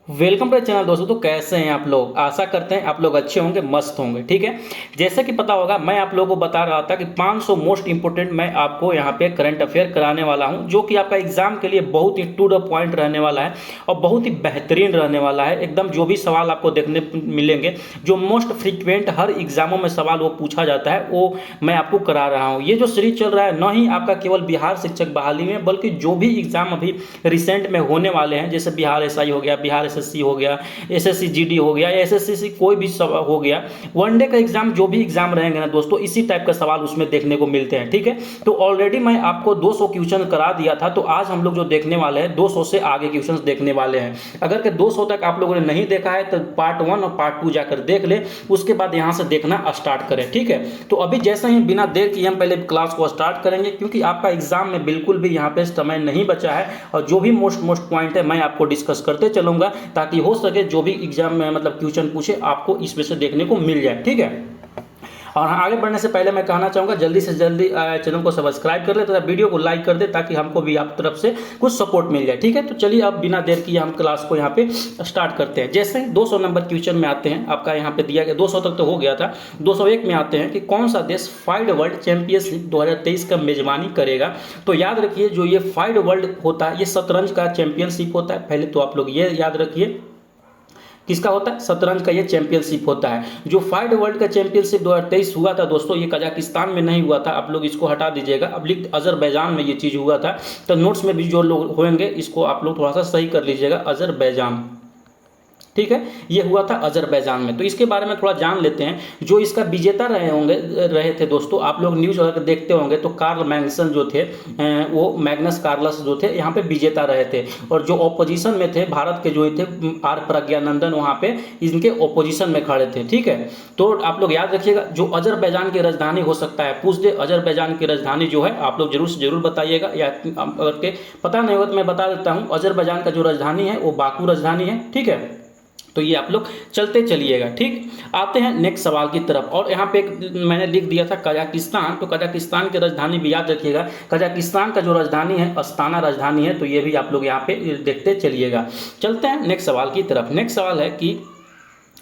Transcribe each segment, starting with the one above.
Welcome to channel दोस्तों। तो कैसे हैं आप लोग? आशा करते हैं आप लोग अच्छे होंगे, मस्त होंगे। ठीक है, जैसे कि पता होगा मैं आप लोगों को बता रहा था कि 500 मोस्ट इंपोर्टेंट मैं आपको यहाँ पे करंट अफेयर कराने वाला हूँ, जो कि आपका एग्जाम के लिए बहुत ही टू द पॉइंट रहने वाला है और बहुत ही बेहतरीन रहने वाला है। एकदम जो भी सवाल आपको देखने मिलेंगे, जो मोस्ट फ्रिक्वेंट हर एग्जामों में सवाल वो पूछा जाता है, वो मैं आपको करा रहा हूँ। ये जो सीरीज चल रहा है न ही आपका केवल बिहार शिक्षक बहाली में, बल्कि जो भी एग्जाम अभी रिसेंट में होने वाले हैं, जैसे बिहार एसआई हो गया, बिहार एसएससी हो गया, एसएससी जीडी हो गया या एसएससी कोई भी हो गया, वनडे का एग्जाम, जो भी एग्जाम रहेंगे ना दोस्तों, इसी टाइप का सवाल उसमें देखने को मिलते हैं। ठीक है, तो ऑलरेडी मैं आपको 200 क्वेश्चन करा दिया था, तो आज हम लोग जो देखने वाले हैं 200 से आगे क्वेश्चन देखने वाले हैं। अगर के 200 तक आप लोगों ने नहीं देखा है तो पार्ट 1 और पार्ट 2 जाकर देख ले, उसके बाद यहां से देखना स्टार्ट करें। ठीक है, तो अभी जैसे ही बिना देर किए हम पहले क्लास को स्टार्ट करेंगे, क्योंकि आपका एग्जाम में बिल्कुल भी यहाँ पे समय नहीं बचा है और जो भी मोस्ट पॉइंट है मैं आपको डिस्कस करते चलूंगा, ताकि हो सके जो भी एग्जाम में मतलब क्वेश्चन पूछे आपको इसमें से देखने को मिल जाए। ठीक है, और हाँ, आगे बढ़ने से पहले मैं कहना चाहूँगा जल्दी से जल्दी चैनल को सब्सक्राइब कर ले तथा वीडियो को लाइक कर दे, ताकि हमको भी आप तरफ से कुछ सपोर्ट मिल जाए। ठीक है, तो चलिए अब बिना देर किए हम क्लास को यहाँ पे स्टार्ट करते हैं। जैसे 200 नंबर क्वेश्चन में आते हैं, आपका यहाँ पे दिया गया 200 तक तो हो गया था, 201 में आते हैं कि कौन सा देश फाइड वर्ल्ड चैंपियनशिप 2023 का मेजबानी करेगा। तो याद रखिए, जो ये फाइड वर्ल्ड होता है ये शतरंज का चैंपियनशिप होता है। पहले तो आप लोग ये याद रखिए, किसका होता है? शतरंज का ये चैंपियनशिप होता है। जो फाइड वर्ल्ड का चैंपियनशिप 2023 हुआ था दोस्तों, ये कजाकिस्तान में नहीं हुआ था। आप लोग इसको हटा दीजिएगा, अब लिख अजरबैजान में ये चीज़ हुआ था। तो नोट्स में भी जो लोग होंगे इसको आप लोग थोड़ा सा सही कर लीजिएगा, अजरबैजान। ठीक है, ये हुआ था अजरबैजान में। तो इसके बारे में थोड़ा जान लेते हैं। जो इसका विजेता रहे थे दोस्तों, आप लोग न्यूज अगर देखते होंगे तो कार्ल मैग्नसन जो थे, वो मैग्नस कार्लस जो थे यहाँ पे विजेता रहे थे। और जो ऑपोजिशन में थे भारत के जो थे आर प्रज्ञानंदन, वहाँ पे इनके ऑपोजिशन में खड़े थे। ठीक है, तो आप लोग याद रखिएगा, जो अजरबैजान की राजधानी हो सकता है पूछ दे, अजरबैजान की राजधानी जो है आप लोग जरूर से जरूर बताइएगा, या अगर के पता नहीं होगा तो मैं बता देता हूँ। अजरबैजान का जो राजधानी है वो बाकू राजधानी है। ठीक है, तो ये आप लोग चलते चलिएगा। ठीक, आते हैं नेक्स्ट सवाल की तरफ। और यहाँ पे मैंने लिख दिया था कजाकिस्तान, तो कजाकिस्तान की राजधानी भी याद रखिएगा। कजाकिस्तान का जो राजधानी है अस्ताना राजधानी है, तो ये भी आप लोग यहाँ पे देखते चलिएगा। चलते हैं नेक्स्ट सवाल की तरफ। नेक्स्ट सवाल है कि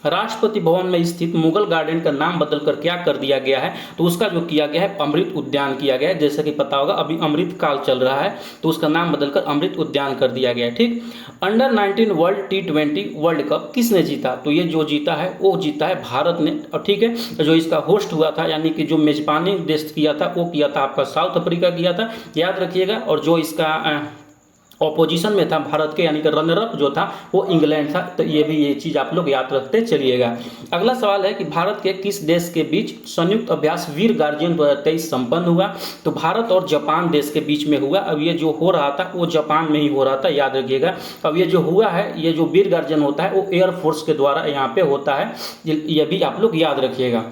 राष्ट्रपति भवन में स्थित मुगल गार्डन का नाम बदलकर क्या कर दिया गया है। तो उसका जो किया गया है अमृत उद्यान किया गया है। जैसे कि पता होगा अभी अमृत काल चल रहा है, तो उसका नाम बदलकर अमृत उद्यान कर दिया गया है। ठीक, under 19 world T20 world cup किसने जीता? तो ये जो जीता है वो जीता है भारत ने। और ठीक है, जो इसका होस्ट हुआ था, यानी कि जो मेजबानी देश किया था वो किया था आपका साउथ अफ्रीका किया था, याद रखिएगा। और जो इसका ऑपोजिशन में था भारत के, यानी कि रनर अप जो था वो इंग्लैंड था। तो ये भी ये चीज़ आप लोग याद रखते चलिएगा। अगला सवाल है कि भारत के किस देश के बीच संयुक्त अभ्यास वीर गार्जियन 2023 संपन्न हुआ? तो भारत और जापान देश के बीच में हुआ। अब ये जो हो रहा था वो जापान में ही हो रहा था, याद रखिएगा। अब ये जो हुआ है, ये जो वीर गार्जियन होता है वो एयरफोर्स के द्वारा यहाँ पे होता है, ये भी आप लोग याद रखिएगा।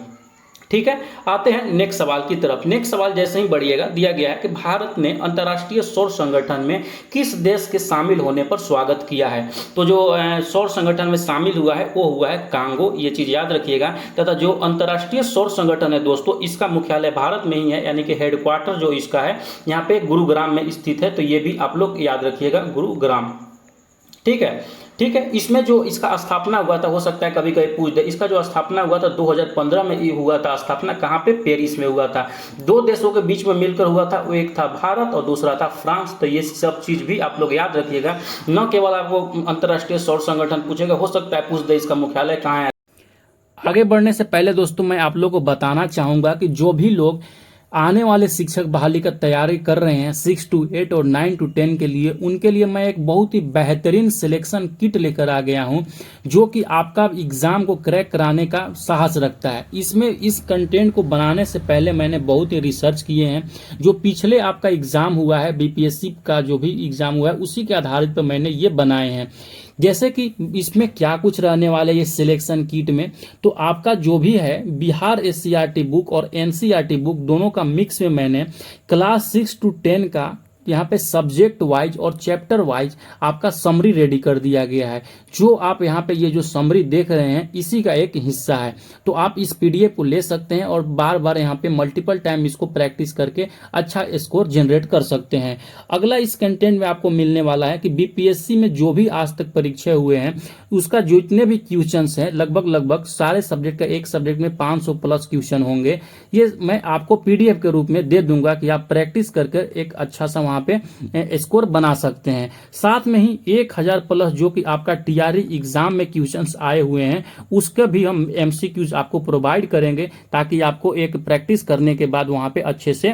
ठीक है, आते हैं नेक्स्ट सवाल की तरफ। नेक्स्ट सवाल जैसे ही बढ़िएगा, दिया गया है कि भारत ने अंतर्राष्ट्रीय सौर संगठन में किस देश के शामिल होने पर स्वागत किया है। तो जो सौर संगठन में शामिल हुआ है वो हुआ है कांगो, ये चीज याद रखिएगा। तथा जो अंतर्राष्ट्रीय सौर संगठन है दोस्तों, इसका मुख्यालय भारत में ही है, यानी कि हेडक्वार्टर जो इसका है यहाँ पे गुरुग्राम में स्थित है। तो ये भी आप लोग याद रखिएगा, गुरुग्राम। ठीक है, ठीक है, इसमें जो इसका स्थापना हुआ था, हो सकता है कभी कभी पूछ दे, इसका जो स्थापना हुआ था 2015 में ये हुआ था। स्थापना कहाँ पे? पेरिस में हुआ था। दो देशों के बीच में मिलकर हुआ था, वो एक था भारत और दूसरा था फ्रांस। तो ये सब चीज भी आप लोग याद रखिएगा। न केवल आपको अंतर्राष्ट्रीय सौर संगठन पूछेगा, हो सकता है पूछ दे इसका मुख्यालय कहाँ है। आगे बढ़ने से पहले दोस्तों मैं आप लोगों को बताना चाहूंगा कि जो भी लोग आने वाले शिक्षक बहाली का तैयारी कर रहे हैं 6 to 8 और 9 to 10 के लिए, उनके लिए मैं एक बहुत ही बेहतरीन सिलेक्शन किट लेकर आ गया हूं, जो कि आपका एग्जाम को क्रैक कराने का साहस रखता है। इसमें इस कंटेंट को बनाने से पहले मैंने बहुत ही रिसर्च किए हैं। जो पिछले आपका एग्जाम हुआ है, बीपीएससी का जो भी एग्जाम हुआ है, उसी के आधारित पर मैंने ये बनाए हैं। जैसे कि इसमें क्या कुछ रहने वाले ये सिलेक्शन किट में, तो आपका जो भी है बिहार एससीईआरटी बुक और एनसीईआरटी बुक दोनों का मिक्स में मैंने क्लास 6 to 10 का यहाँ पे सब्जेक्ट वाइज और चैप्टर वाइज आपका समरी रेडी कर दिया गया है। जो आप यहाँ पे ये जो समरी देख रहे हैं इसी का एक हिस्सा है। तो आप इस पीडीएफ को ले सकते हैं और बार बार यहाँ पे मल्टीपल टाइम इसको प्रैक्टिस करके अच्छा स्कोर जनरेट कर सकते हैं। अगला इस कंटेंट में आपको मिलने वाला है कि बीपीएससी में जो भी आज तक परीक्षा हुए हैं उसका जितने भी क्वेश्चंस हैं लगभग सारे सब्जेक्ट का एक सब्जेक्ट में 500 प्लस क्वेश्चन होंगे। ये मैं आपको पीडीएफ के रूप में दे दूंगा कि आप प्रैक्टिस करके एक अच्छा सा वहां पे स्कोर बना सकते हैं। साथ में ही 1000 प्लस जो कि आपका टीआरई एग्जाम में क्वेश्चंस आए हुए हैं उसका भी हम एमसीक्यूज आपको प्रोवाइड करेंगे ताकि आपको एक प्रैक्टिस करने के बाद वहां पे अच्छे से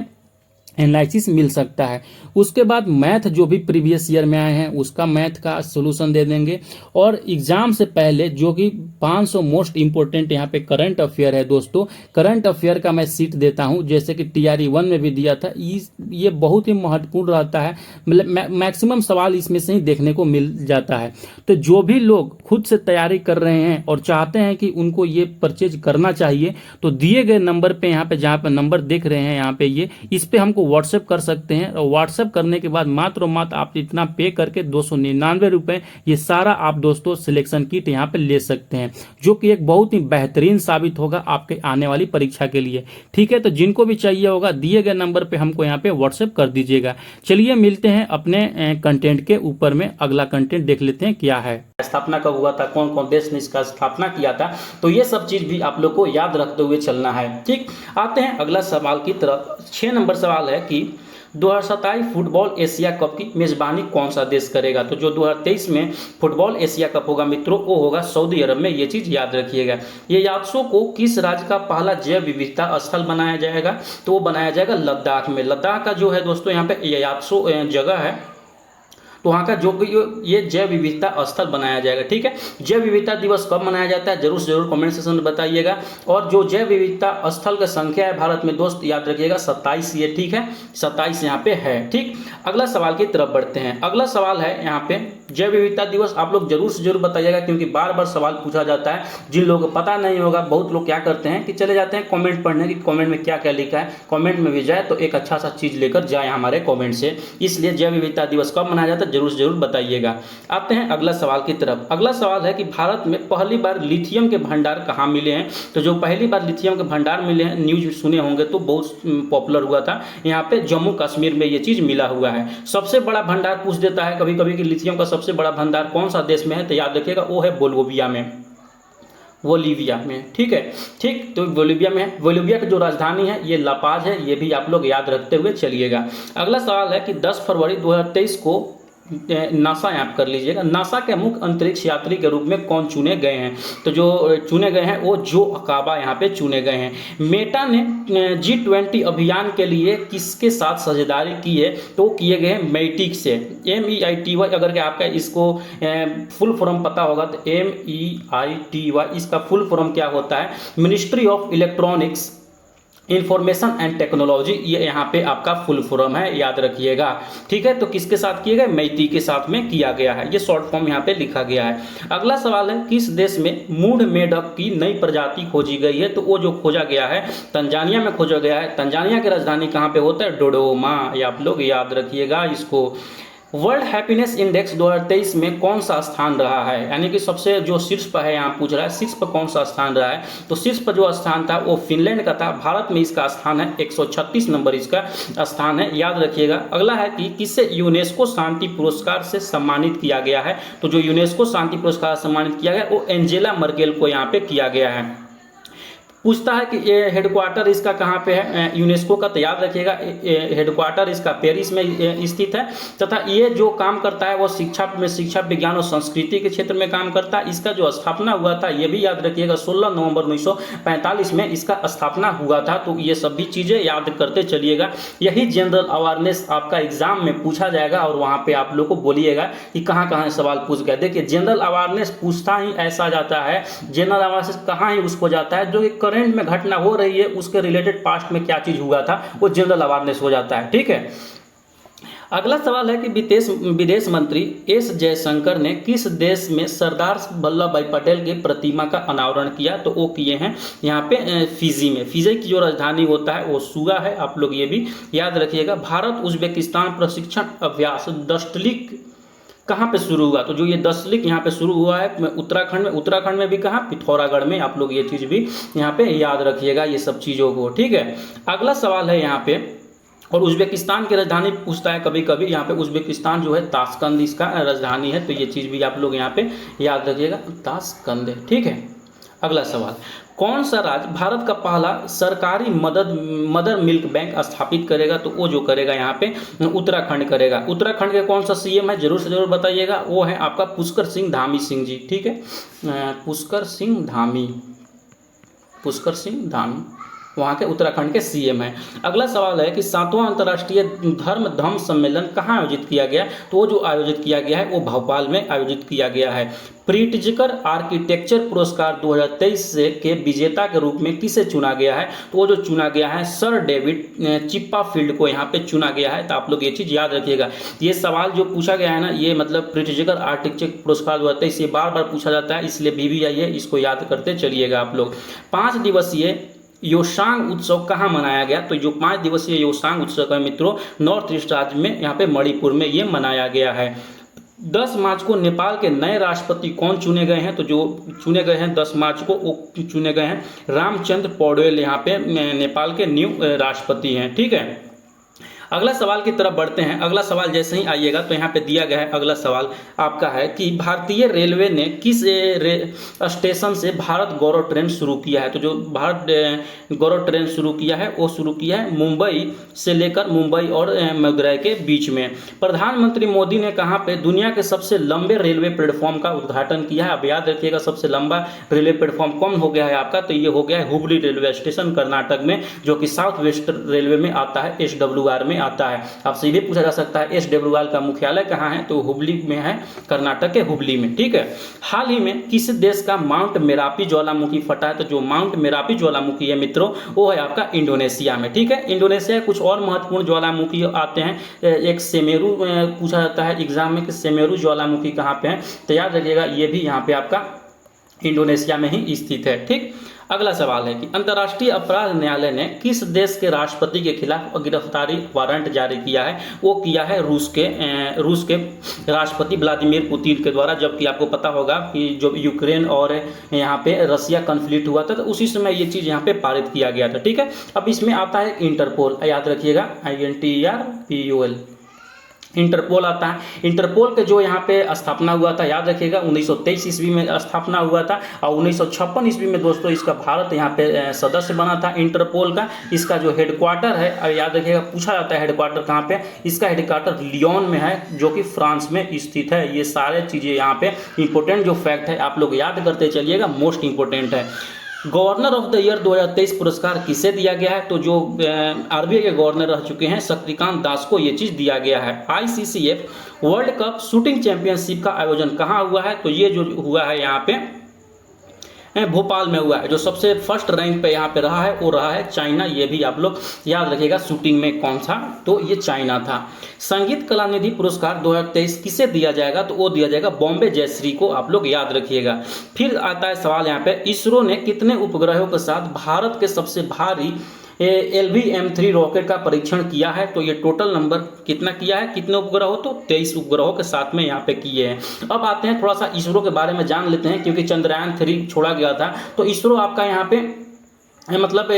एनालिसिस मिल सकता है। उसके बाद मैथ जो भी प्रीवियस ईयर में आए हैं उसका मैथ का सॉल्यूशन दे देंगे। और एग्जाम से पहले जो कि 500 मोस्ट इंपोर्टेंट यहाँ पे करंट अफेयर है दोस्तों, करंट अफेयर का मैं सीट देता हूँ जैसे कि टीआरई 1 में भी दिया था। ये बहुत ही महत्वपूर्ण रहता है, मतलब मैक्सिमम सवाल इसमें से ही देखने को मिल जाता है। तो जो भी लोग खुद से तैयारी कर रहे हैं और चाहते हैं कि उनको ये परचेज करना चाहिए तो दिए गए नंबर पे यहाँ पे जहाँ पे नंबर देख रहे हैं यहाँ पे ये इस पे हमको व्हाट्सएप कर सकते हैं। और व्हाट्सएप करने के बाद मात्र आप इतना पे करके 299 रुपए ये सारा आप दोस्तों सिलेक्शन किट यहाँ पे ले सकते हैं, जो कि एक बहुत ही बेहतरीन साबित होगा आपके आने वाली परीक्षा के लिए। ठीक है, तो जिनको भी चाहिए होगा दिए गए नंबर पे हमको यहाँ पे व्हाट्सएप कर दीजिएगा। चलिए मिलते हैं अपने कंटेंट के ऊपर में। अगला कंटेंट देख लेते हैं क्या है। स्थापना कब हुआ था, कौन कौन देश ने इसका स्थापना किया था, तो ये सब चीज भी आप लोग को याद रखते हुए चलना है। ठीक, आते हैं अगला सवाल की तरफ। 6 नंबर सवाल है कि 2027 फुटबॉल एशिया कप की मेजबानी कौन सा देश करेगा। तो जो 2023 में फुटबॉल एशिया कप होगा मित्रों वो होगा सऊदी अरब में। ये चीज याद रखिएगा। ये यात्सों को किस राज्य का पहला जैव विविधता स्थल बनाया जाएगा, तो वो बनाया जाएगा लद्दाख में। लद्दाख का जो है दोस्तों यहाँ पे यात्सो जगह है तो वहाँ का जो ये जैव विविधता स्थल बनाया जाएगा। ठीक है, जैव विविधता दिवस कब मनाया जाता है जरूर से जरूर कमेंट सेक्शन में बताइएगा। और जो जैव विविधता स्थल का संख्या है भारत में दोस्त याद रखिएगा 27। ये ठीक है 27 यहाँ पे है। ठीक, अगला सवाल की तरफ बढ़ते हैं। अगला सवाल है यहाँ पे जैव विविधता दिवस आप लोग जरूर से जरूर बताइएगा क्योंकि बार बार सवाल पूछा जाता है। जिन लोगों को पता नहीं होगा बहुत लोग क्या करते हैं कि चले जाते हैं कॉमेंट पढ़ने की, कॉमेंट में क्या क्या लिखा है कॉमेंट में भी जाए तो एक अच्छा सा चीज लेकर जाए हमारे कॉमेंट से। इसलिए जैव विविधता दिवस कब मनाया जाता है जरूर से जरूर बताइएगा। आते हैं अगला सवाल की तरफ। अगला सवाल है कि भारत में पहली बार लिथियम के भंडार कहाँ मिले हैं। तो जो पहली बार लिथियम के भंडार मिले हैं न्यूज सुने होंगे तो बहुत पॉपुलर हुआ था। यहाँ पे जम्मू कश्मीर में ये चीज मिला हुआ है। सबसे बड़ा भंडार पूछ देता है कभी कभी कि लिथियम का सबसे बड़ा भंडार कौन सा देश में है, तो याद रखिएगा वो है बोलिविया में। ठीक है, ठीक, तो बोलिविया में है। बोलिविया की जो राजधानी है ये लापाज है। ये भी आप लोग याद रखते हुए चलिएगा। अगला सवाल है कि 10 फरवरी 2023 को नासा याद कर लीजिएगा। नासा के मुख्य अंतरिक्ष यात्री के रूप में कौन चुने गए हैं। तो जो चुने गए हैं वो जो अकाबा यहाँ पे चुने गए हैं। मेटा ने G20 अभियान के लिए किसके साथ साझेदारी की है, तो किए गए हैं मेटिक से। MEITY अगर के आपका इसको फुल फॉर्म पता होगा तो MEITY इसका फुल फॉर्म क्या होता है, ministry of electronics information and technology. ये यहाँ पे आपका फुल फॉर्म है, याद रखिएगा। ठीक है, तो किसके साथ किए गए, मैती के साथ में किया गया है। ये शॉर्ट फॉर्म यहाँ पे लिखा गया है। अगला सवाल है किस देश में मूढ़ मेढक की नई प्रजाति खोजी गई है। तो वो जो खोजा गया है तंजानिया में खोजा गया है। तंजानिया की राजधानी कहाँ पे होता है, डोडोमा। ये आप लोग याद रखिएगा इसको। वर्ल्ड हैप्पीनेस इंडेक्स 2023 में कौन सा स्थान रहा है, यानी कि सबसे जो शीर्ष पर है यहाँ पूछ रहा है शीर्ष पर कौन सा स्थान रहा है। तो शीर्ष पर जो स्थान था वो फिनलैंड का था। भारत में इसका स्थान है 136 नंबर इसका स्थान है, याद रखिएगा। अगला है कि किसे यूनेस्को शांति पुरस्कार से सम्मानित किया गया है। तो जो यूनेस्को शांति पुरस्कार सम्मानित किया गया वो एंजेला मर्केल को यहाँ पे किया गया है। पूछता है कि ये हेडक्वार्टर इसका कहाँ पे है यूनेस्को का, तो याद रखिएगा हेडक्वार्टर इसका पेरिस में स्थित है। तथा ये जो काम करता है वो शिक्षा विज्ञान और संस्कृति के क्षेत्र में काम करता है। इसका जो स्थापना हुआ था ये भी याद रखिएगा 16 नवंबर 1945 में इसका स्थापना हुआ था। तो ये सभी चीज़ें याद करते चलिएगा। यही जनरल अवेयरनेस आपका एग्जाम में पूछा जाएगा और वहाँ पे आप लोग को बोलिएगा कि कहाँ कहाँ सवाल पूछ गए। देखिए जनरल अवेयरनेस पूछता ही ऐसा जाता है, जनरल अवेयरनेस कहाँ ही उसको जाता है जो कि करंट में घटना हो रही है उसके रिलेटेड पास्ट में क्या चीज हुआ था वो जनरल अवेयरनेस हो जाता है। ठीक है, अगला सवाल है कि विदेश विदेश मंत्री एस जयशंकर ने किस देश में सरदार वल्लभ भाई पटेल की प्रतिमा का अनावरण किया? तो वो किए हैं यहाँ पे फिजी में। फिजी की जो राजधानी होता है वो सुगा है, आप लोग ये भी याद रखिएगा। भारत उज्बेकिस्तान प्रशिक्षण अभ्यास दस्तलिक कहाँ पे शुरू हुआ? तो जो ये दस्तलिक यहाँ पे शुरू हुआ है उत्तराखंड में। उत्तराखंड में भी कहाँ? पिथौरागढ़ में। आप लोग ये चीज़ भी यहाँ पे याद रखिएगा ये सब चीज़ों को, ठीक है। अगला सवाल है यहाँ पे, और उज्बेकिस्तान की राजधानी पूछता है कभी कभी। यहाँ पे उज्बेकिस्तान जो है ताशकंद इसका राजधानी है, तो ये चीज़ भी आप लोग यहाँ पे याद रखिएगा, ताशकंद, ठीक है। अगला सवाल, कौन सा राज्य भारत का पहला सरकारी मदर मिल्क बैंक स्थापित करेगा? तो वो जो करेगा यहाँ पे उत्तराखंड करेगा। उत्तराखंड के कौन सा सीएम है जरूर से जरूर बताइएगा, वो है आपका पुष्कर सिंह धामी सिंह जी, ठीक है। पुष्कर सिंह धामी वहाँ के उत्तराखंड के सीएम हैं। अगला सवाल है कि 7वां अंतर्राष्ट्रीय धम्म सम्मेलन कहाँ आयोजित किया गया? तो वो जो आयोजित किया गया है वो भोपाल में आयोजित किया गया है। प्रिट्जकर आर्किटेक्चर पुरस्कार 2023 से के विजेता के रूप में किसे चुना गया है? तो वो जो चुना गया है सर डेविड चिप्पाफील्ड को यहाँ पे चुना गया है। तो आप लोग ये चीज़ याद रखिएगा। ये सवाल जो पूछा गया है ना, ये मतलब प्रिट्जकर आर्किटेक्चर पुरस्कार 2023 ये बार बार पूछा जाता है, इसलिए VVI है, इसको याद करते चलिएगा आप लोग। 5 दिवसीय योसांग उत्सव कहाँ मनाया गया? तो जो 5 दिवसीय योसांग उत्सव है मित्रों, नॉर्थ ईस्ट राज्य में यहाँ पे मणिपुर में ये मनाया गया है। 10 मार्च को नेपाल के नए राष्ट्रपति कौन चुने गए हैं? तो जो चुने गए हैं 10 मार्च को वो चुने गए हैं रामचंद्र पौडेल, यहाँ पे नेपाल के न्यू राष्ट्रपति हैं, ठीक है। अगला सवाल की तरफ बढ़ते हैं। अगला सवाल जैसे ही आइएगा तो यहाँ पे दिया गया है, अगला सवाल आपका है कि भारतीय रेलवे ने किस स्टेशन से भारत गौरव ट्रेन शुरू किया है? तो जो भारत गौरव ट्रेन शुरू किया है वो शुरू किया है मुंबई से लेकर मुंबई और मदुरई के बीच में। प्रधानमंत्री मोदी ने कहाँ पे दुनिया के सबसे लंबे रेलवे प्लेटफॉर्म का उद्घाटन किया है? अब याद रखिएगा, सबसे लंबा रेलवे प्लेटफॉर्म कौन हो गया है आपका? तो ये हो गया है हुबली रेलवे स्टेशन कर्नाटक में, जो कि साउथ वेस्ट रेलवे में आता है, SWR में आता है। आपसे ये पूछा जा सकता है SWR का मुख्यालय कहाँ है? तो हुबली में है, कर्नाटक के हुबली में, ठीक है। हाल ही में किस देश का माउंट मेरापी ज्वालामुखी फटा है? तो जो माउंट मेरापी ज्वालामुखी है मित्रों वो है आपका इंडोनेशिया में, ठीक है। इंडोनेशिया कुछ और महत्वपूर्ण ज्वालामुखी आते हैं। एक सेमेरू पूछा जाता है एग्जाम में कि सेमेरू ज्वालामुखी कहाँ पे है? तो याद रखिएगा ये भी यहाँ पे आपका इंडोनेशिया में ही स्थित है, ठीक। अगला सवाल है कि अंतर्राष्ट्रीय अपराध न्यायालय ने किस देश के राष्ट्रपति के खिलाफ गिरफ्तारी वारंट जारी किया है? वो किया है रूस के राष्ट्रपति व्लादिमीर पुतिन के द्वारा। जबकि आपको पता होगा कि जो यूक्रेन और यहाँ पे रसिया कन्फ्लिक्ट हुआ था तो उसी समय ये चीज़ यहाँ पे पारित किया गया था, ठीक है। अब इसमें आता है इंटरपोल, याद रखिएगा INTERPOL, इंटरपोल आता है। इंटरपोल के जो यहाँ पे स्थापना हुआ था याद रखिएगा 1923 ईस्वी में स्थापना हुआ था, और 1956 ईस्वी में दोस्तों इसका भारत यहाँ पे सदस्य बना था इंटरपोल का। इसका जो हेडक्वार्टर है याद रखिएगा, पूछा जाता है हेडक्वार्टर कहाँ पे? इसका हेडक्वार्टर लियोन में है, जो कि फ्रांस में स्थित है। ये सारे चीज़ें यहाँ पे इंपॉर्टेंट जो फैक्ट है आप लोग याद करते चलिएगा, मोस्ट इंपॉर्टेंट है। गवर्नर ऑफ द ईयर 2023 पुरस्कार किसे दिया गया है? तो जो RBI के गवर्नर रह चुके हैं शक्तिकांत दास को ये चीज़ दिया गया है। ICCF world cup shooting championship का आयोजन कहाँ हुआ है? तो ये जो हुआ है यहाँ पे भोपाल में हुआ है। जो सबसे फर्स्ट रैंक पे यहाँ पे रहा है वो रहा है चाइना, ये भी आप लोग याद रखिएगा। शूटिंग में कौन सा? तो ये चाइना था। संगीत कला निधि पुरस्कार 2023 किसे दिया जाएगा? तो वो दिया जाएगा बॉम्बे जयश्री को, आप लोग याद रखिएगा। फिर आता है सवाल यहाँ पे, इसरो ने कितने उपग्रहों के साथ भारत के सबसे भारी LVM-3 रॉकेट का परीक्षण किया है? तो ये टोटल नंबर कितना किया है, कितने उपग्रह? तो 23 उपग्रहों के साथ में यहाँ पे किए हैं। अब आते हैं थोड़ा सा इसरो के बारे में जान लेते हैं, क्योंकि चंद्रयान-3 छोड़ा गया था तो इसरो आपका यहाँ पे मतलब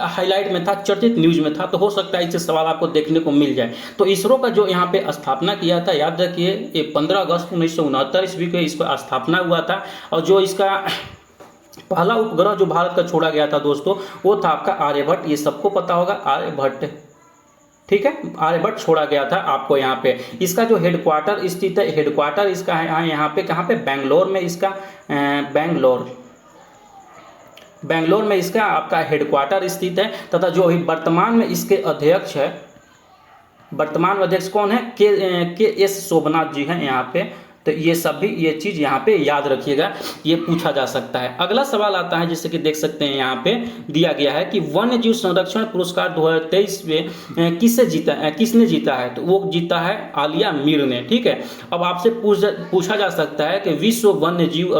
हाईलाइट में था, चर्चित न्यूज में था, तो हो सकता है इससे सवाल आपको देखने को मिल जाए। तो इसरो का जो यहाँ पे स्थापना किया था याद रखिए, ये 15 अगस्त 1969 ईस्वी को इसका स्थापना हुआ था। और जो इसका पहला उपग्रह जो भारत का छोड़ा गया था दोस्तों वो था आपका आर्यभट्ट, ये सबको पता होगा आर्यभट्ट, ठीक है। आर्यभट्ट छोड़ा गया था आपको यहाँ पे। इसका जो हेडक्वार्टर स्थित है, हेडक्वार्टर इसका है यहाँ पे, कहाँ पे? बेंगलोर में इसका बेंगलोर में इसका आपका हेडक्वार्टर स्थित है। तथा जो अभी वर्तमान में इसके अध्यक्ष है, वर्तमान अध्यक्ष कौन है? के एस सोमनाथ जी हैं यहाँ पे, तो ये सब भी ये चीज़ यहाँ पे याद रखिएगा, ये पूछा जा सकता है। अगला सवाल आता है, जैसे कि देख सकते हैं यहाँ पे दिया गया है कि वन्य जीव संरक्षण पुरस्कार 2023 में किसने जीता है? तो वो जीता है आलिया मीर ने। ठीक है, अब आपसे पूछा जा सकता है कि विश्व वन्य जीव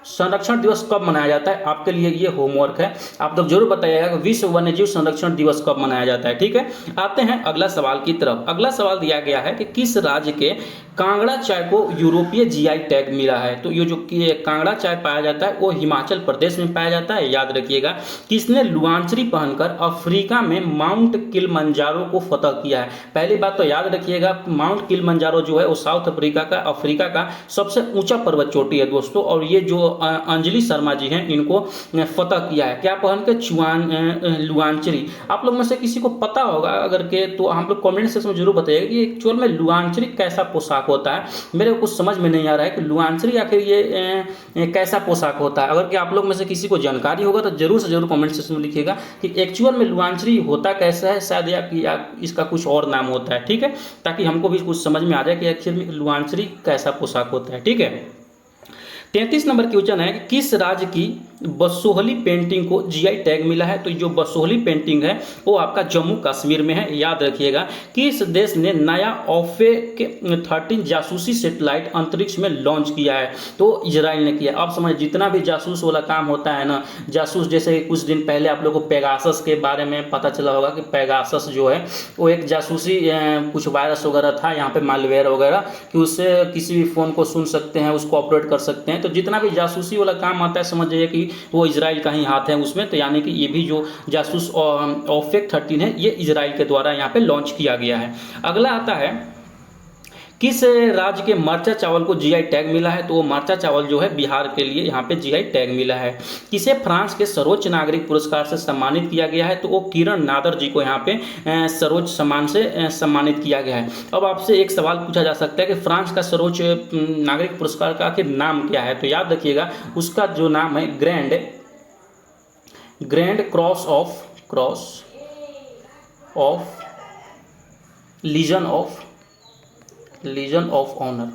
संरक्षण दिवस कब मनाया जाता है? आपके लिए ये होमवर्क है, आप लोग जरूर बताइएगा कि विश्व वन्यजीव संरक्षण दिवस कब मनाया जाता है। ठीक है, आते हैं अगला सवाल की तरफ। अगला सवाल दिया गया है कि किस राज्य के कांगड़ा चाय को यूरोपीय जीआई टैग मिला है? तो ये जो कांगड़ा चाय पाया जाता है वो हिमाचल प्रदेश में पाया जाता है, याद रखिएगा। किसने लुआंचरी पहनकर अफ्रीका में माउंट किलिमंजारो को फतह किया है? पहली बात तो याद रखिएगा, माउंट किलिमंजारो जो है वो साउथ अफ्रीका का सबसे ऊंचा पर्वत चोटी है दोस्तों, और ये जो अंजलि शर्मा जी हैं इनको फतह किया है, क्या पहन के? लुआंचरी। आप लोग में से किसी को पता होगा अगर के, तो हम लोग कमेंट सेक्शन में जरूर बताइएगा कि एक्चुअल में लुआंचरी कैसा पोशाक होता है। मेरे को कुछ समझ में नहीं आ रहा है कि लुआंचरी आखिर ये कैसा पोशाक होता है। अगर कि आप लोग में से किसी को जानकारी होगा तो जरूर से जरूर कमेंट सेक्शन में लिखिएगा कि एक्चुअल में लुआंचरी होता कैसा है, शायद या इसका कुछ और नाम होता है। ठीक है, ताकि हमको भी कुछ समझ में आ जाए कि एक्चुअल में लुआंचरी कैसा पोशाक होता है। ठीक है, 33 नंबर क्वेश्चन है, किस राज्य की बसोहली पेंटिंग को जीआई टैग मिला है? तो जो बसोहली पेंटिंग है वो आपका जम्मू कश्मीर में है, याद रखिएगा। किस देश ने नया ऑफेक 13 जासूसी सैटेलाइट अंतरिक्ष में लॉन्च किया है? तो इजराइल ने किया। अब समझ, जितना भी जासूस वाला काम होता है ना, जासूस, जैसे कुछ दिन पहले आप लोगों को पेगासस के बारे में पता चला होगा कि पेगासस जो है वो एक जासूसी कुछ वायरस वगैरह था यहाँ पे, मालवेयर वगैरह, कि उससे किसी भी फ़ोन को सुन सकते हैं, उसको ऑपरेट कर सकते हैं। तो जितना भी जासूसी वाला काम आता है समझ जाइए कि वो इजराइल का ही हाथ है उसमें। तो यानी कि ये भी जो जासूस ऑफेक 13 है ये इजराइल के द्वारा यहाँ पे लॉन्च किया गया है। अगला आता है, किस राज्य के मरचा चावल को जीआई टैग मिला है? तो वो मरचा चावल जो है बिहार के लिए यहाँ पे जीआई टैग मिला है। किसे फ्रांस के सर्वोच्च नागरिक पुरस्कार से सम्मानित किया गया है? तो वो किरण नादर जी को यहाँ पे सर्वोच्च सम्मान से सम्मानित किया गया है। अब आपसे एक सवाल पूछा जा सकता है कि फ्रांस का सर्वोच्च नागरिक पुरस्कार का आखिर नाम क्या है? तो याद रखिएगा उसका जो नाम है Grand Cross of Legion of Honour.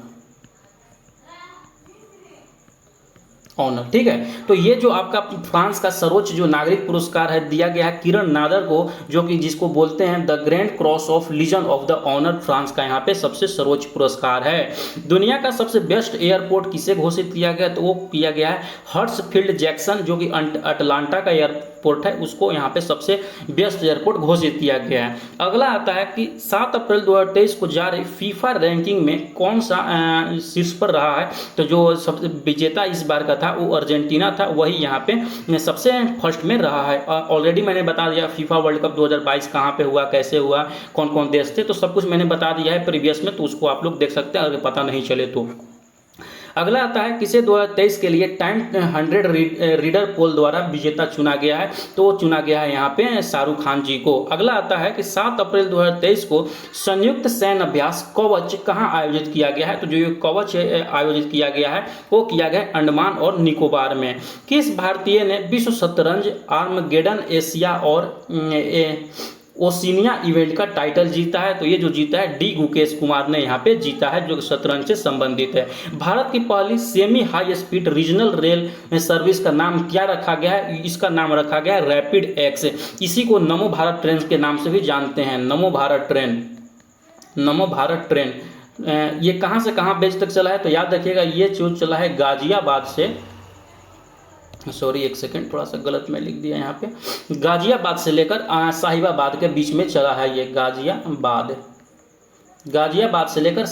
ठीक है, तो ये जो आपका फ्रांस का सर्वोच्च जो नागरिक पुरस्कार है दिया गया है किरण नादर को, जो कि जिसको बोलते हैं the Grand Cross of Legion of the Honour, France का यहाँ पे सबसे सर्वोच्च पुरस्कार है। दुनिया का सबसे बेस्ट एयरपोर्ट किसे घोषित किया गया? तो वो किया गया है हर्ट्सफील्ड जैक्सन, जो कि अटलांटा का एयरपोर्ट है, उसको यहाँ पे सबसे बेस्ट एयरपोर्ट घोषित किया गया है। अगला आता है कि 7 अप्रैल 2023 को जारी फीफा रैंकिंग में कौन सा शीर्ष पर रहा है? तो जो सबसे विजेता इस बार का था वो अर्जेंटीना था, वही यहाँ पे सबसे फर्स्ट में रहा है। ऑलरेडी मैंने बता दिया फीफा वर्ल्ड कप 2022 कहाँ पे हुआ, कैसे हुआ, कौन कौन देश थे, तो सब कुछ मैंने बता दिया है प्रीवियस में, तो उसको आप लोग देख सकते हैं अगर पता नहीं चले तो। अगला आता है, किसे 2023 के लिए टाइम 100 रीडर पोल द्वारा विजेता चुना गया है? तो चुना गया है यहाँ पे शाहरुख खान जी को। अगला आता है कि 7 अप्रैल 2023 को संयुक्त सैन्य अभ्यास कवच कहाँ आयोजित किया गया है? तो जो ये कवच आयोजित किया गया है वो किया गया अंडमान और निकोबार में। किस भारतीय ने विश्व शतरंज आर्मगेडन एशिया और ओशिनिया इवेंट का टाइटल जीता है? तो ये जो जीता है डी गुकेश कुमार ने यहाँ पे जीता है, जो शतरंज से संबंधित है। भारत की पहली semi high speed regional rail service का नाम क्या रखा गया है? इसका नाम रखा गया है रैपिड एक्स। इसी को नमो भारत ट्रेन के नाम से भी जानते हैं, नमो भारत ट्रेन। ये कहाँ से कहाँ बेच तक चला है? तो याद रखिएगा ये जो चला है गाजियाबाद से, सॉरी एक सेकंड, थोड़ा सा गलत मैं लिख दिया यहाँ पे, गाजियाबाद से लेकर साहिबाबाद के बीच में चला है ये गाजियाबाद से लेकर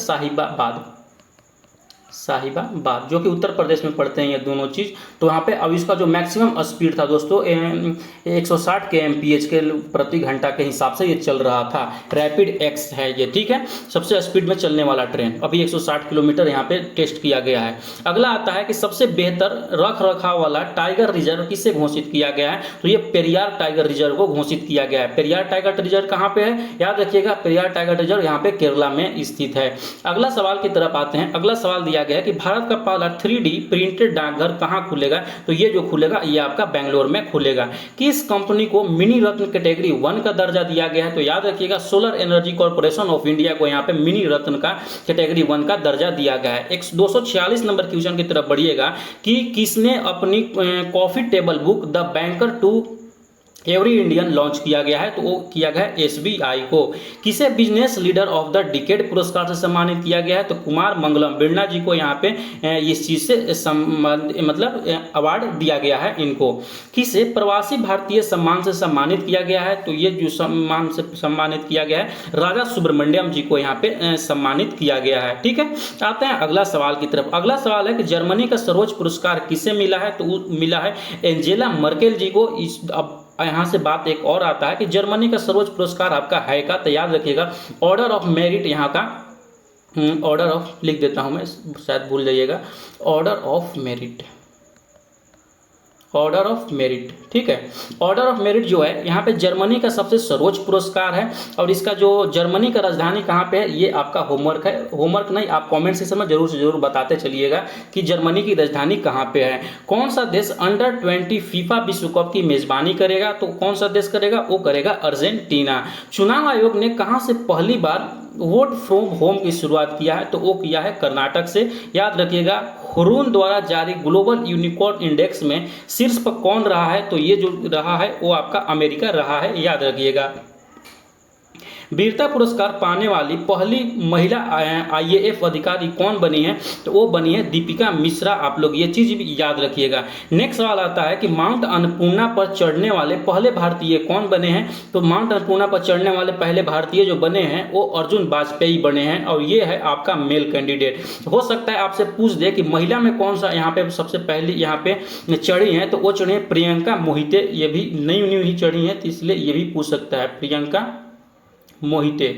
साहिबाबाद, जो कि उत्तर प्रदेश में पड़ते हैं ये दोनों चीज़। तो यहाँ पे अब इसका जो मैक्सिमम स्पीड था दोस्तों 160 kmph के प्रति घंटा के हिसाब से ये चल रहा था। रैपिड एक्स है ये, ठीक है, सबसे स्पीड में चलने वाला ट्रेन। अभी 160 किलोमीटर यहाँ पे टेस्ट किया गया है। अगला आता है कि सबसे बेहतर रख रखाव वाला टाइगर रिजर्व किसे घोषित किया गया है? तो ये पेरियार टाइगर रिजर्व को घोषित किया गया है। पेरियार टाइगर रिजर्व कहाँ पे है? याद रखिएगा पेरियार टाइगर रिजर्व यहाँ पे केरला में स्थित है। अगला सवाल की तरफ आते हैं। अगला सवाल दिया किया गया है कि भारत का पहला 3D प्रिंटेड डाकघर कहाँ खुलेगा, तो ये जो खुलेगा ये आपका बेंगलोर में खुलेगा। किस कंपनी को मिनी रत्न कैटेगरी 1 का दर्जा दिया गया है, तो याद रखिएगा solar energy corporation of India को यहाँ पे मिनी रत्न का कैटेगरी 1 का दर्जा दिया गया है। 246 नंबर क्वेश्चन की तरफ बढ़िएगा कि किसने अपनी coffee table book The Banker to Every Indian launch किया गया है, तो वो किया गया है SBI को। किसे business leader of the decade पुरस्कार से सम्मानित किया गया है, तो कुमार मंगलम बिरला जी को यहाँ पे इस चीज से मतलब अवार्ड दिया गया है इनको। किसे प्रवासी भारतीय सम्मान से सम्मानित किया गया है, तो ये जो सम्मान से सम्मानित किया गया है राजा सुब्रमण्यम जी को यहाँ पे सम्मानित किया गया है। ठीक है, आते हैं अगला सवाल की तरफ। अगला सवाल है कि जर्मनी का सर्वोच्च पुरस्कार किसे मिला है, तो मिला है एंजेला मर्केल जी को। अब यहाँ से बात एक और आता है कि जर्मनी का सर्वोच्च पुरस्कार आपका है का, तो याद रखिएगा ऑर्डर ऑफ मेरिट यहाँ का ऑर्डर ऑफ लिख देता हूँ मैं, शायद भूल जाइएगा, order of merit, order of merit. ठीक है, ऑर्डर ऑफ मेरिट जो है यहाँ पे जर्मनी का सबसे सर्वोच्च पुरस्कार है। और इसका जो जर्मनी का राजधानी कहाँ पे है, ये आपका होमवर्क है। होमवर्क नहीं, आप कमेंट सेक्शन में जरूर से जरूर बताते चलिएगा कि जर्मनी की राजधानी कहाँ पे है। कौन सा देश अंडर 20 फीफा विश्व कप की मेजबानी करेगा, तो कौन सा देश करेगा, वो करेगा अर्जेंटीना। चुनाव आयोग ने कहाँ से पहली बार वोट फ्रॉम होम की शुरुआत किया है, तो वो किया है कर्नाटक से। याद रखिएगा हुरून द्वारा जारी ग्लोबल यूनिकॉर्न इंडेक्स में शीर्ष पर कौन रहा है, तो ये जो रहा है वो आपका अमेरिका रहा है, याद रखिएगा। वीरता पुरस्कार पाने वाली पहली महिला IAF अधिकारी कौन बनी है, तो वो बनी है दीपिका मिश्रा। आप लोग ये चीज भी याद रखिएगा। नेक्स्ट सवाल आता है कि माउंट अन्नपूर्णा पर चढ़ने वाले पहले भारतीय कौन बने हैं, तो माउंट अन्नपूर्णा पर चढ़ने वाले पहले भारतीय जो बने हैं वो अर्जुन वाजपेयी बने हैं, और ये है आपका मेल कैंडिडेट। हो सकता है आपसे पूछ दे कि महिला में कौन सा यहाँ पे सबसे पहले यहाँ पे चढ़ी हैं, तो वो चढ़ी है प्रियंका मोहिते। ये भी नई न्यू ही चढ़ी है, तो इसलिए ये भी पूछ सकता है प्रियंका मोहिते।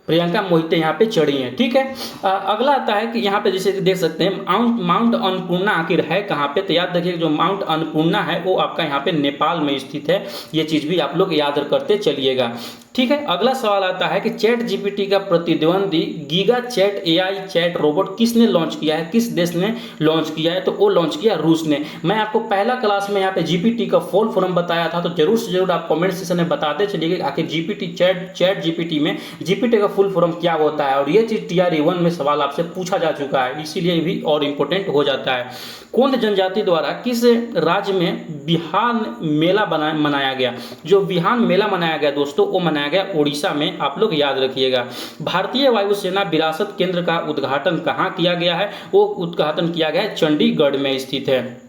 प्रियंका मोहिते यहाँ पे चढ़ी हैं। ठीक है, अगला आता है कि यहाँ पे जैसे देख सकते हैं माउंट अन्नपूर्णा आखिर है कहाँ पे, तो याद रखिए जो माउंट अन्नपूर्णा है वो आपका यहाँ पे नेपाल में स्थित है। ये चीज़ भी आप लोग याद करते चलिएगा। ठीक है, अगला सवाल आता है कि चैट जीपीटी का प्रतिद्वंदी giga chad AI chat robot किसने लॉन्च किया है, किस देश ने लॉन्च किया है, तो वो लॉन्च किया रूस ने। मैं आपको पहला क्लास में यहाँ पे जीपीटी का फुल फॉर्म बताया था, तो जरूर से जरूर आप कमेंट सेक्शन में बताते चलिए आखिर जीपीटी चैट जीपीटी में जीपीटी का फुल फॉर्म क्या होता है। और ये चीज TRE 1 में सवाल आपसे पूछा जा चुका है, इसीलिए भी और इम्पोर्टेंट हो जाता है। कौन जनजाति द्वारा किस राज्य में बिहान मेला मनाया गया, जो बिहान मेला मनाया गया दोस्तों वो मनाया गया उड़ीसा में। आप लोग याद रखिएगा। भारतीय वायुसेना विरासत केंद्र का उद्घाटन कहाँ किया गया है, वो उद्घाटन किया गया है चंडीगढ़ में स्थित है।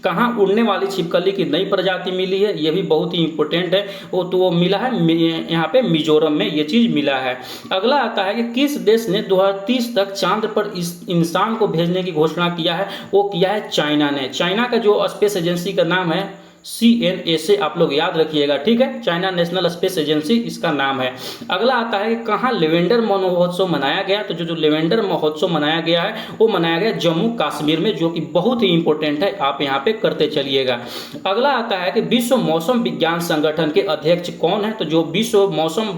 कहाँ उड़ने वाली छिपकली की नई प्रजाति मिली है, ये भी बहुत ही इंपॉर्टेंट है। वो तो वो मिला है यहाँ पे मिजोरम में, ये चीज मिला है। अगला आता है कि किस देश ने 2030 तक चांद पर इस इंसान को भेजने की घोषणा किया है, वो किया है चाइना ने। चाइना का जो स्पेस एजेंसी का नाम है CNA, आप लोग याद रखिएगा। ठीक है, चाइना नेशनल स्पेस एजेंसी इसका नाम है। अगला आता है कि कहाँ लेवेंडर महोत्सव मनाया गया, तो जो लेवेंडर महोत्सव मनाया गया है वो मनाया गया जम्मू कश्मीर में, जो कि बहुत ही इंपॉर्टेंट है, आप यहाँ पे करते चलिएगा। अगला आता है कि विश्व मौसम विज्ञान संगठन के अध्यक्ष कौन है, तो जो विश्व मौसम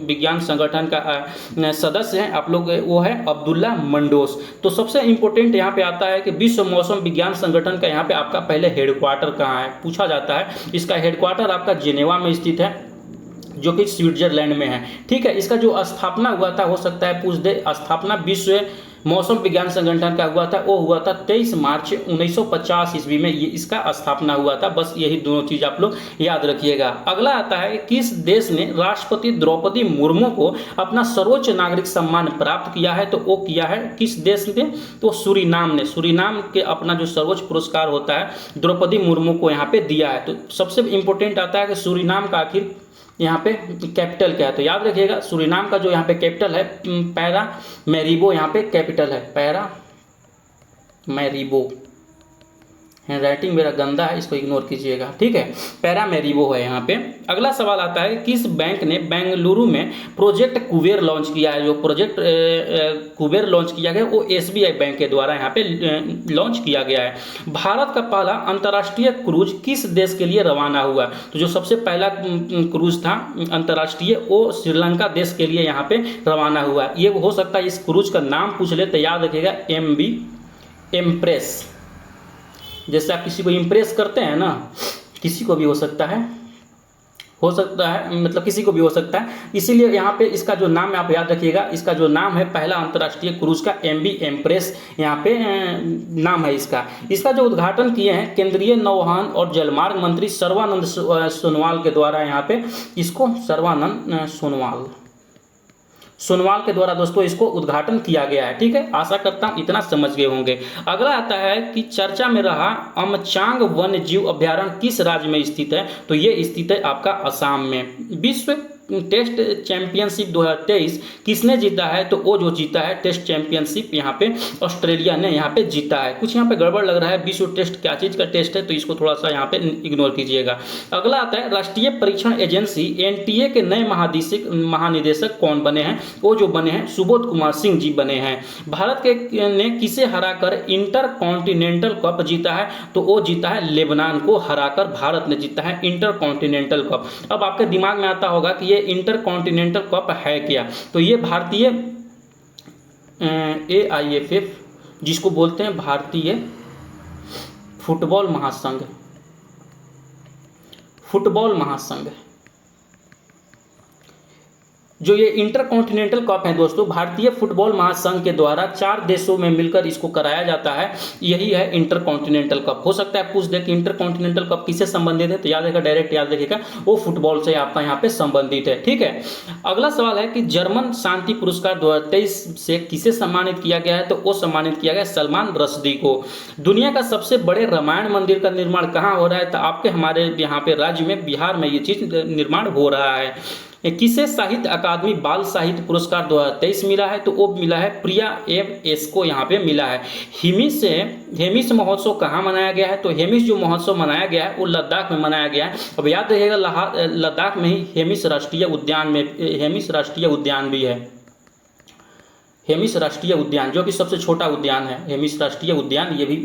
विज्ञान संगठन का सदस्य है आप लोग वो है अब्दुल्ला मंडोस। तो सबसे इंपॉर्टेंट यहाँ पे आता है कि विश्व मौसम विज्ञान संगठन का यहाँ पे आपका पहले हेडक्वार्टर कहाँ है, पूछा जाता है। इसका हेडक्वार्टर आपका जेनेवा में स्थित है, जो कि स्विट्जरलैंड में है। ठीक है, इसका जो स्थापना हुआ था, हो सकता है पूछ दे, स्थापना विश्व मौसम विज्ञान संगठन का हुआ था, वो हुआ था 23 मार्च 1950 ईस्वी में, ये इसका स्थापना हुआ था। बस यही दोनों चीज आप लोग याद रखिएगा। अगला आता है किस देश ने राष्ट्रपति द्रौपदी मुर्मू को अपना सर्वोच्च नागरिक सम्मान प्राप्त किया है, तो वो किया है किस देश ने, तो सूरीनाम ने। सूरीनाम के अपना जो सर्वोच्च पुरस्कार होता है द्रौपदी मुर्मू को यहाँ पे दिया है। तो सबसे इंपॉर्टेंट आता है कि सूरीनाम का आखिर यहाँ पे कैपिटल क्या है, तो याद रखिएगा सूरीनाम का जो यहाँ पे कैपिटल है पैरामैरिबो, यहाँ पे कैपिटल है पैरामैरिबो हैंड राइटिंग मेरा गंदा है, इसको इग्नोर कीजिएगा, ठीक है। पैरामेरिवो है यहाँ पे। अगला सवाल आता है, किस बैंक ने बेंगलुरु में प्रोजेक्ट कुबेर लॉन्च किया है। जो प्रोजेक्ट कुबेर लॉन्च किया गया वो एसबीआई बैंक के द्वारा यहाँ पे लॉन्च किया गया है। भारत का पहला अंतर्राष्ट्रीय क्रूज किस देश के लिए रवाना हुआ। तो जो सबसे पहला क्रूज था अंतर्राष्ट्रीय वो श्रीलंका देश के लिए यहाँ पे रवाना हुआ। ये हो सकता है इस क्रूज का नाम पूछ ले तो याद रखिएगा, MV इम्प्रेस। जैसे आप किसी को इम्प्रेस करते हैं ना, किसी को भी हो सकता है मतलब किसी को भी हो सकता है, इसीलिए यहाँ पे इसका जो नाम है आप याद रखिएगा। इसका जो नाम है पहला अंतर्राष्ट्रीय क्रूज का MV इम्प्रेस यहाँ पे नाम है इसका। इसका जो उद्घाटन किए हैं केंद्रीय नौवहन और जलमार्ग मंत्री सर्बानंद सोनोवाल के द्वारा, यहाँ पे इसको सर्बानंद सोनोवाल के द्वारा दोस्तों इसको उद्घाटन किया गया है, ठीक है। आशा करता हूँ इतना समझ गए होंगे। अगला आता है कि चर्चा में रहा अमचांग वन्य जीव अभ्यारण्य किस राज्य में स्थित है। तो ये स्थित है आपका असम में। विश्व टेस्ट चैंपियनशिप 2023 किसने जीता है। तो वो जो जीता है टेस्ट चैंपियनशिप यहाँ पे ऑस्ट्रेलिया ने यहाँ पे जीता है। कुछ यहाँ पे गड़बड़ लग रहा है, विश्व टेस्ट क्या चीज़ का टेस्ट है, तो इसको थोड़ा सा यहाँ पे इग्नोर कीजिएगा। अगला आता है राष्ट्रीय परीक्षण एजेंसी NTA के नए महानिदेशक कौन बने हैं। वो जो बने हैं सुबोध कुमार सिंह जी बने हैं। भारत के ने किसे हराकर इंटर कॉन्टिनेंटल कप जीता है। तो वो जीता है लेबनान को हराकर भारत ने जीता है इंटर कॉन्टिनेंटल कप। अब आपके दिमाग में आता होगा कि इंटर कॉन्टिनेंटल कप है क्या। तो ये भारतीय AIFF जिसको बोलते हैं भारतीय फुटबॉल महासंघ, जो ये इंटर कॉन्टिनेंटल कप है दोस्तों भारतीय फुटबॉल महासंघ के द्वारा 4 देशों में मिलकर इसको कराया जाता है। यही है इंटर कॉन्टिनेंटल कप। हो सकता है पूछ दे कि इंटर कॉन्टिनेंटल कप किससे संबंधित है, तो याद रखिएगा, डायरेक्ट याद रखिएगा वो फुटबॉल से आपका यहाँ पे संबंधित है, ठीक है। अगला सवाल है कि जर्मन शांति पुरस्कार 2023 से किसे सम्मानित किया गया है। तो वो सम्मानित किया गया सलमान रश्दी को। दुनिया का सबसे बड़े रामायण मंदिर का निर्माण कहाँ हो रहा है। तो आपके हमारे यहाँ पे राज्य में बिहार में ये चीज निर्माण हो रहा है। किसे साहित्य अकादमी बाल साहित्य पुरस्कार 2023 मिला है। तो वो मिला है प्रिया MS को यहाँ पे मिला है। हेमिस महोत्सव कहाँ मनाया गया है। तो हेमिस जो महोत्सव मनाया गया है वो लद्दाख में मनाया गया है। अब याद रखिएगा लद्दाख में ही हेमिस राष्ट्रीय उद्यान भी है। हेमिस राष्ट्रीय उद्यान जो कि सबसे छोटा उद्यान है, हेमिस राष्ट्रीय उद्यान, ये भी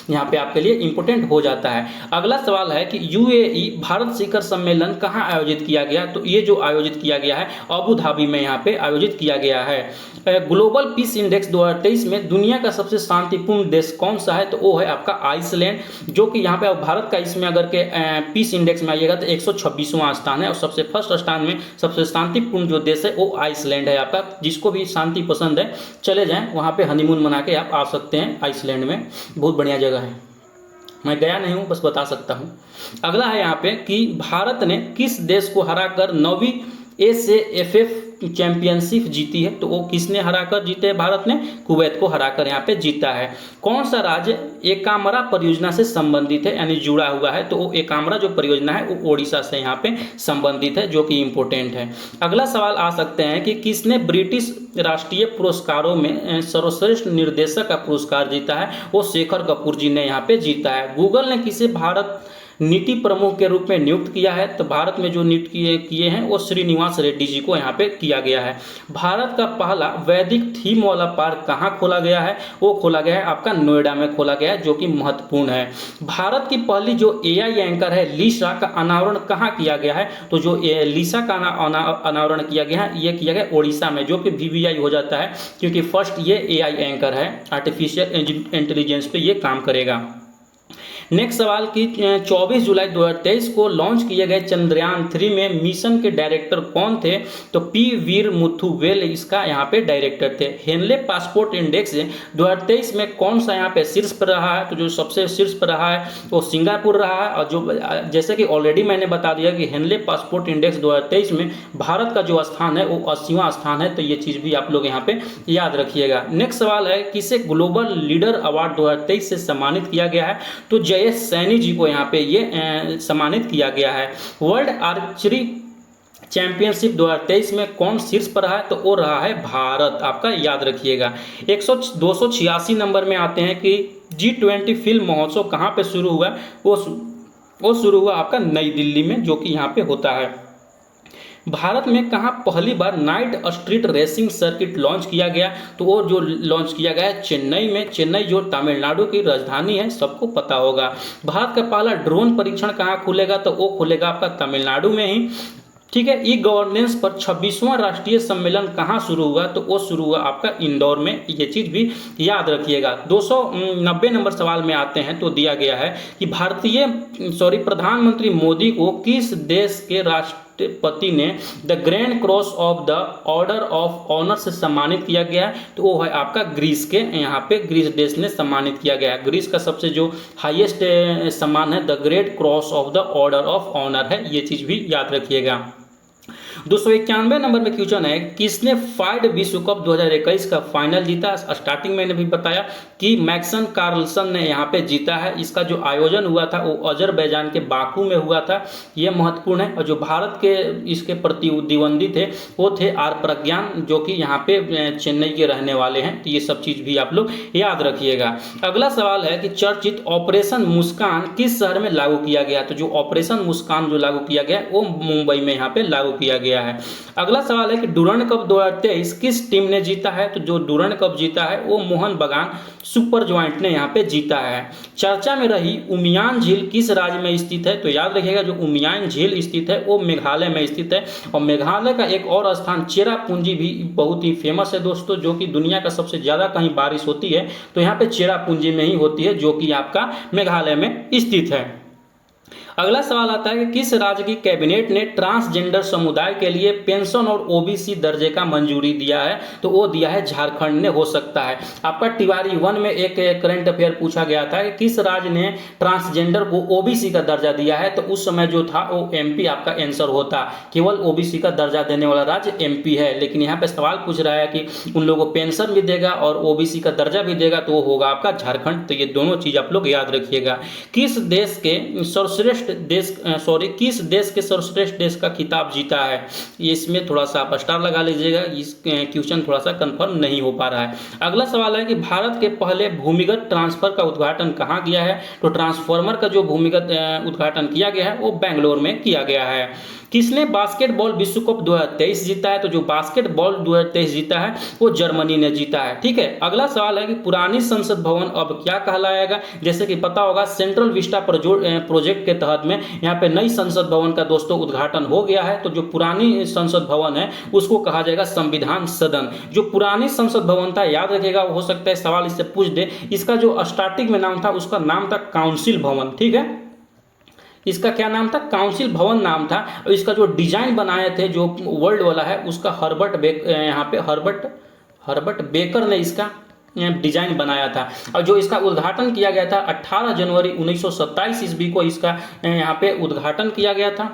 यहाँ पे आपके लिए इंपॉर्टेंट हो जाता है। अगला सवाल है कि UAE भारत शिखर सम्मेलन कहाँ आयोजित किया गया। तो ये जो आयोजित किया गया है अबू धाबी में यहाँ पे आयोजित किया गया है। ग्लोबल पीस इंडेक्स 2023 में दुनिया का सबसे शांतिपूर्ण देश कौन सा है। तो वो है आपका आइसलैंड, जो कि यहाँ पे भारत का इसमें अगर के पीस इंडेक्स में आइएगा तो 126वां स्थान है और सबसे फर्स्ट स्थान में सबसे शांतिपूर्ण जो देश है वो आइसलैंड है आपका। जिसको भी शांति पसंद चले जाएं वहां पे हनीमून मना के आप आ सकते हैं। आइसलैंड में बहुत बढ़िया जगह है, मैं गया नहीं हूं, बस बता सकता हूं। अगला है यहाँ पे कि भारत ने किस देश को हराकर 9वीं AFF चैंपियनशिप जीती है। तो वो किसने हराकर जीते हैं। भारत ने कुवैत को हराकर यहाँ पे जीता है। कौन सा राज्य एकामरा परियोजना से संबंधित है यानी जुड़ा हुआ है। तो वो एकामरा जो परियोजना है वो ओडिशा से यहाँ पे संबंधित है, जो कि इंपॉर्टेंट है। अगला सवाल आ सकते हैं कि किसने ब्रिटिश राष्ट्रीय पुरस्कारों में सर्वश्रेष्ठ निर्देशक का पुरस्कार जीता है। वो शेखर कपूर जी ने यहाँ पे जीता है। गूगल ने किसे भारत नीति प्रमुख के रूप में नियुक्त किया है। तो भारत में जो नियुक्त किए हैं वो श्रीनिवास रेड्डी जी को यहाँ पे किया गया है। भारत का पहला वैदिक थीम वाला पार्क कहाँ खोला गया है। वो खोला गया है आपका नोएडा में खोला गया है, जो कि महत्वपूर्ण है। भारत की पहली जो AI एंकर है लिसा का अनावरण कहाँ किया गया है। तो जो लिसा का अनावरण किया गया है ये किया गया उड़ीसा में, जो कि VVI हो जाता है क्योंकि फर्स्ट ये AI एंकर है, आर्टिफिशियल इंटेलिजेंस पे ये काम करेगा। नेक्स्ट सवाल की 24 जुलाई 2023 को लॉन्च किए गए चंद्रयान 3 में मिशन के डायरेक्टर कौन थे। तो P वीरमुथुवेल इसका यहाँ पे डायरेक्टर थे। हेनले पासपोर्ट इंडेक्स 2023 में कौन सा यहाँ पे शीर्ष पर रहा है। तो जो सबसे शीर्ष पर रहा है वो सिंगापुर रहा है। और जो जैसे कि ऑलरेडी मैंने बता दिया कि हेनले पासपोर्ट इंडेक्स 2023 में भारत का जो स्थान है वो 80वां स्थान है। तो ये चीज़ भी आप लोग यहाँ पे याद रखिएगा। नेक्स्ट सवाल है किसे ग्लोबल लीडर अवार्ड 2023 से सम्मानित किया गया है। तो जयेश सैनी जी को यहाँ पे ये सम्मानित किया गया है। वर्ल्ड आर्चरी चैंपियनशिप 2023 में कौन शीर्ष पर रहा है? तो वो रहा है भारत, आपका याद रखिएगा। 286 नंबर में आते हैं कि G20 फिल्म महोत्सव कहाँ पे शुरू हुआ? वो शुरू हुआ आपका नई दिल्ली में, जो कि यहाँ पे होता है। भारत में कहाँ पहली बार night street racing circuit launch किया गया? तो वो जो लॉन्च किया गया है चेन्नई में। चेन्नई जो तमिलनाडु की राजधानी है, सबको पता होगा। भारत का पहला ड्रोन परीक्षण कहाँ खुलेगा? तो वो खुलेगा आपका तमिलनाडु में ही, ठीक है। ई गवर्नेंस पर 26वां राष्ट्रीय सम्मेलन कहाँ शुरू हुआ? तो वो शुरू हुआ आपका इंदौर में। ये चीज़ भी याद रखिएगा। 290 नंबर सवाल में आते हैं तो दिया गया है कि प्रधानमंत्री मोदी को किस देश के राष्ट्रपति ने the Grand Cross of the Order of Honour से सम्मानित किया गया है? तो वो है आपका ग्रीस के, यहाँ पे ग्रीस देश ने सम्मानित किया गया है। ग्रीस का सबसे जो हाईएस्ट सम्मान है the Great Cross of the Order of Honour है। ये चीज़ भी याद रखिएगा। 291 नंबर में क्वेश्चन है, किसने फाइड विश्व कप 2021 का फाइनल जीता? स्टार्टिंग मैंने भी बताया कि मैक्सन कार्लसन ने यहाँ पे जीता है। इसका जो आयोजन हुआ था वो अजरबैजान के बाकू में हुआ था, ये महत्वपूर्ण है। और जो भारत के इसके प्रतिद्वंदी थे वो थे आर प्रज्ञान, जो कि यहाँ पे चेन्नई के रहने वाले हैं। तो ये सब चीज़ भी आप लोग याद रखिएगा। अगला सवाल है कि चर्चित ऑपरेशन मुस्कान किस शहर में लागू किया गया? तो जो ऑपरेशन मुस्कान जो लागू किया गया वो मुंबई में यहाँ पे लागू किया गया है। अगला सवाल है कि डुरंड कप 2023 किस टीम ने जीता है? तो जो डुरंड कप जीता है वो मोहन बगान सुपर जॉइंट ने यहाँ पे जीता है। चर्चा में रही उमियान झील किस राज्य में स्थित है? तो याद रखिएगा जो उमियान झील स्थित है वो मेघालय में स्थित है। और मेघालय का एक और स्थान चेरापूंजी भी बहुत ही फेमस है दोस्तों, जो कि दुनिया का सबसे ज्यादा कहीं बारिश होती है तो यहाँ पे चेरापूंजी में ही होती है, जो कि आपका मेघालय में स्थित है। अगला सवाल आता है कि किस राज्य की कैबिनेट ने ट्रांसजेंडर समुदाय के लिए पेंशन और ओबीसी दर्जे का मंजूरी दिया है? तो वो दिया है झारखंड ने, हो सकता है। आपका तिवारी 1 में एक करंट अफेयर पूछा गया था कि किस राज्य ने ट्रांसजेंडर को ओबीसी का दर्जा दिया है? तो उस समय जो था वो एमपी आपका आंसर होता। केवल ओबीसी का दर्जा देने वाला राज्य एमपी है, लेकिन यहाँ पे सवाल पूछ रहा है कि उन लोगों को पेंशन भी देगा और ओबीसी का दर्जा भी देगा, तो वो होगा आपका झारखंड। तो ये दोनों चीज आप लोग याद रखिएगा। किस देश के सर्वश्रेष्ठ देश का खिताब जीता है? इसमें थोड़ा सा आप स्टार लगा लीजिएगा, इस क्वेश्चन थोड़ा सा कंफर्म नहीं हो पा रहा है। अगला सवाल है कि भारत के पहले भूमिगत ट्रांसफर का उद्घाटन कहाँ किया है? तो ट्रांसफार्मर का जो भूमिगत उद्घाटन किया गया है वो बेंगलोर में किया गया है। किसने बास्केटबॉल विश्व कप 2023 जीता है? तो जो बास्केटबॉल 2023 जीता है वो जर्मनी ने जीता है, ठीक है। अगला सवाल है कि पुरानी संसद भवन अब क्या कहलाएगा? जैसे कि पता होगा सेंट्रल विस्टा प्रोजेक्ट के तहत में यहाँ पे नई संसद भवन का दोस्तों उद्घाटन हो गया है। तो जो पुरानी संसद भवन है उसको कहा जाएगा संविधान सदन। जो पुरानी संसद भवन था, याद रखिएगा, हो सकता है सवाल इससे पूछ दे, इसका जो स्टार्टिंग में नाम था उसका नाम था काउंसिल भवन, ठीक है। इसका क्या नाम था? काउंसिल भवन नाम था। और इसका जो डिजाइन बनाए थे जो वर्ल्ड वाला है उसका हर्बर्ट बेकर ने इसका डिजाइन बनाया था। और जो इसका उद्घाटन किया गया था 18 जनवरी 1927 ईस्वी को इसका यहाँ पे उद्घाटन किया गया था।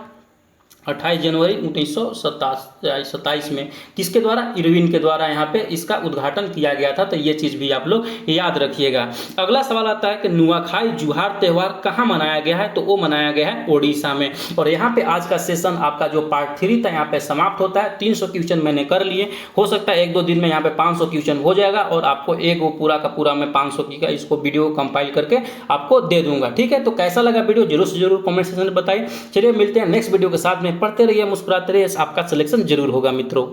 28 जनवरी 1927 में किसके द्वारा? इरविन के द्वारा यहाँ पे इसका उद्घाटन किया गया था। तो ये चीज़ भी आप लोग याद रखिएगा। अगला सवाल आता है कि नुआखाई जुहार त्यौहार कहाँ मनाया गया है? तो वो मनाया गया है ओडिशा में। और यहाँ पे आज का सेशन आपका जो पार्ट 3 था यहाँ पे समाप्त होता है। 300 क्वेश्चन मैंने कर लिए, हो सकता है 1-2 दिन में यहाँ पे 500 क्वेश्चन हो जाएगा और आपको एक वो पूरा का पूरा मैं 500 की का इसको वीडियो कंपाइल करके आपको दे दूंगा, ठीक है। तो कैसा लगा वीडियो जरूर से जरूर कमेंट सेक्शन में बताइए। चलिए मिलते हैं नेक्स्ट वीडियो के साथ में। पढ़ते रहिए, मुस्कुराते रहिए, आपका सिलेक्शन जरूर होगा मित्रों।